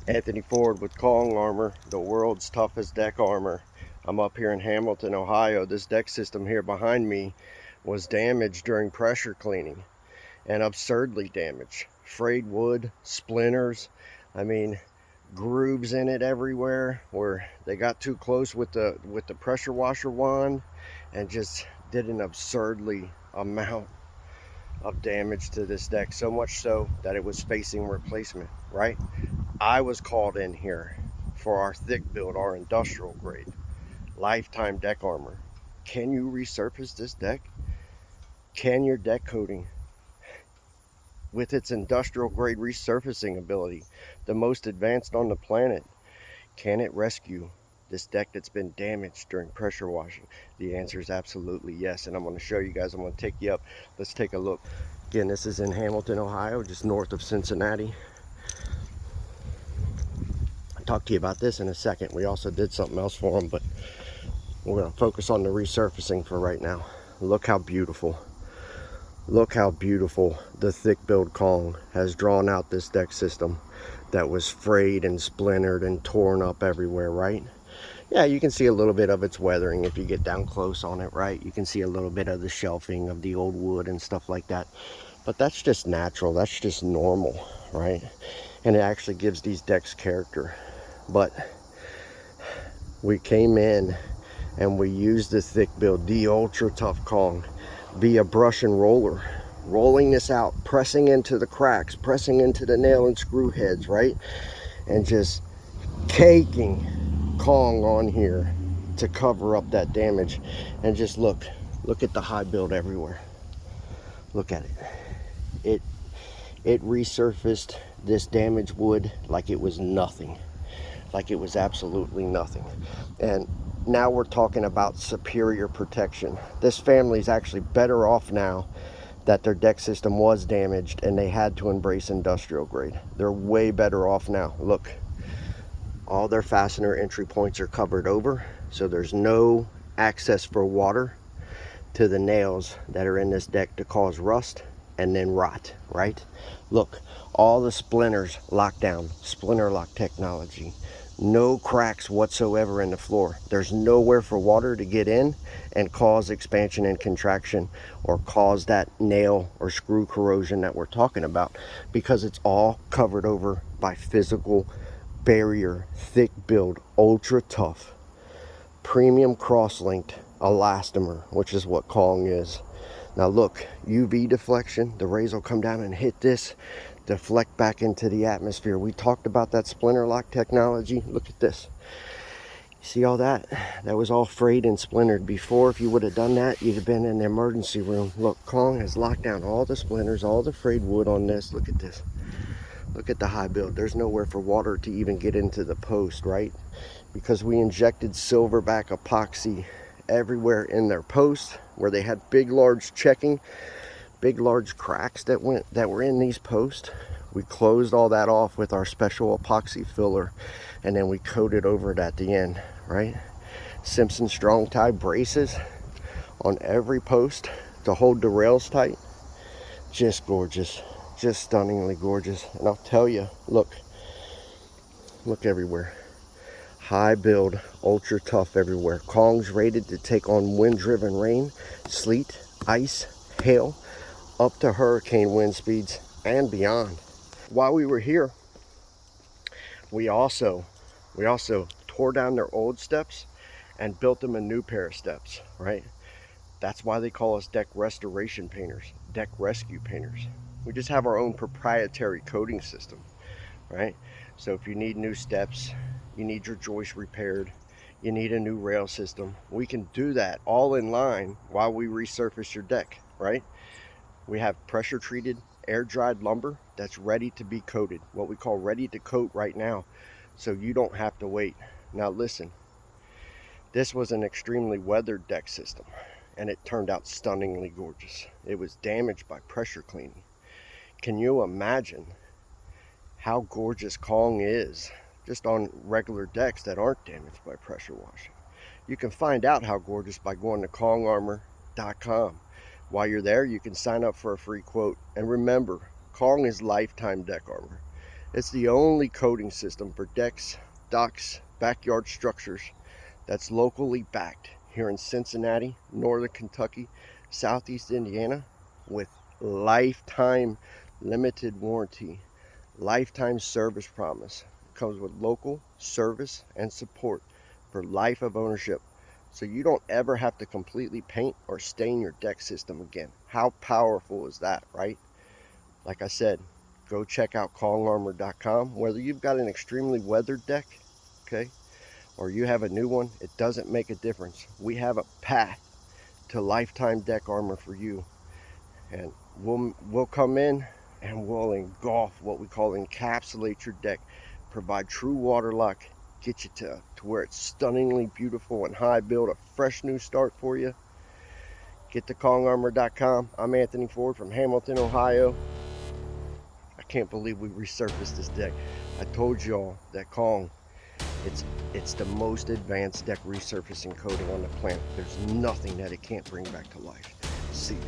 Anthony Ford with Kong Armor, the world's toughest deck armor. I'm up here in Hamilton, Ohio. This deck system here behind me was damaged during pressure cleaning, and absurdly damaged. Frayed wood, splinters, I mean, grooves in it everywhere where they got too close with the pressure washer wand and just did an absurdly amount of damage to this deck, so much so that it was facing replacement, right? I was called in here for our thick build, our industrial grade, lifetime deck armor. Can you resurface this deck? Can your deck coating, with its industrial grade resurfacing ability, the most advanced on the planet, can it rescue this deck that's been damaged during pressure washing? The answer is absolutely yes, and I'm going to show you guys. I'm going to take you up. Let's take a look. Again, this is in Hamilton, Ohio, just north of Cincinnati. I'll talk to you about this in a second. We also did something else for them, but we're going to focus on the resurfacing for right now. Look how beautiful. Look how beautiful the thick build Kong has drawn out this deck system that was frayed and splintered and torn up everywhere, right? Yeah, you can see a little bit of its weathering if you get down close on it, right? You can see a little bit of the shelving of the old wood and stuff like that. But that's just natural. That's just normal, right? And it actually gives these decks character. But we came in and we used the thick build, the ultra tough Kong, via brush and roller, rolling this out, pressing into the cracks, pressing into the nail and screw heads, right? And just caking Kong on here to cover up that damage. And just look at the high build everywhere. Look at it. It resurfaced this damaged wood like it was nothing, like it was absolutely nothing. And now we're talking about superior protection. This family is actually better off now that their deck system was damaged and they had to embrace industrial grade. They're way better off now. Look, all their fastener entry points are covered over, so there's no access for water to the nails that are in this deck to cause rust and then rot, right? Look, all the splinters locked down, splinter lock technology. No cracks whatsoever in the floor. There's nowhere for water to get in and cause expansion and contraction or cause that nail or screw corrosion that we're talking about, because it's all covered over by physical barrier, thick build, ultra tough, premium cross-linked elastomer, which is what Kong is. Now look, UV deflection, the rays will come down and hit this, deflect back into the atmosphere. We talked about that splinter lock technology. Look at this. You see all that? That was all frayed and splintered. Before, if you would have done that, you'd have been in the emergency room. Look, Kong has locked down all the splinters, all the frayed wood on this. Look at this. Look at the high build. There's nowhere for water to even get into the post, right? Because we injected silverback epoxy everywhere in their post where they had big large checking, big large cracks that were in these posts. We closed all that off with our special epoxy filler, and then we coated over it at the end, right? Simpson strong tie braces on every post to hold the rails tight. Just gorgeous, just stunningly gorgeous. And I'll tell you, look everywhere. High build, ultra tough everywhere. Kong's rated to take on wind-driven rain, sleet, ice, hail, up to hurricane wind speeds and beyond. While we were here, we also tore down their old steps and built them a new pair of steps, right? That's why they call us deck restoration painters, deck rescue painters. We just have our own proprietary coating system, right? So if you need new steps, you need your joist repaired, you need a new rail system, we can do that all in line while we resurface your deck, right? We have pressure treated, air dried lumber that's ready to be coated, what we call ready to coat right now, so you don't have to wait. Now listen, this was an extremely weathered deck system and it turned out stunningly gorgeous. It was damaged by pressure cleaning. Can you imagine how gorgeous Kong is just on regular decks that aren't damaged by pressure washing? You can find out how gorgeous by going to kongarmor.com. While you're there, you can sign up for a free quote. And remember, Kong is lifetime deck armor. It's the only coating system for decks, docks, backyard structures that's locally backed here in Cincinnati, Northern Kentucky, Southeast Indiana, with lifetime limited warranty, lifetime service promise. It comes with local service and support for life of ownership, so you don't ever have to completely paint or stain your deck system again. How powerful is that, right? Like I said, go check out KongArmor.com. Whether you've got an extremely weathered deck, okay, or you have a new one, it doesn't make a difference. We have a path to lifetime deck armor for you, and we'll come in and we'll engulf, what we call encapsulate your deck, provide true water lock, get you to where it's stunningly beautiful and high build, a fresh new start for you. Get to KongArmor.com. I'm Anthony Ford from Hamilton, Ohio. I can't believe we resurfaced this deck. I told y'all that Kong, it's the most advanced deck resurfacing coating on the planet. There's nothing that it can't bring back to life. See you.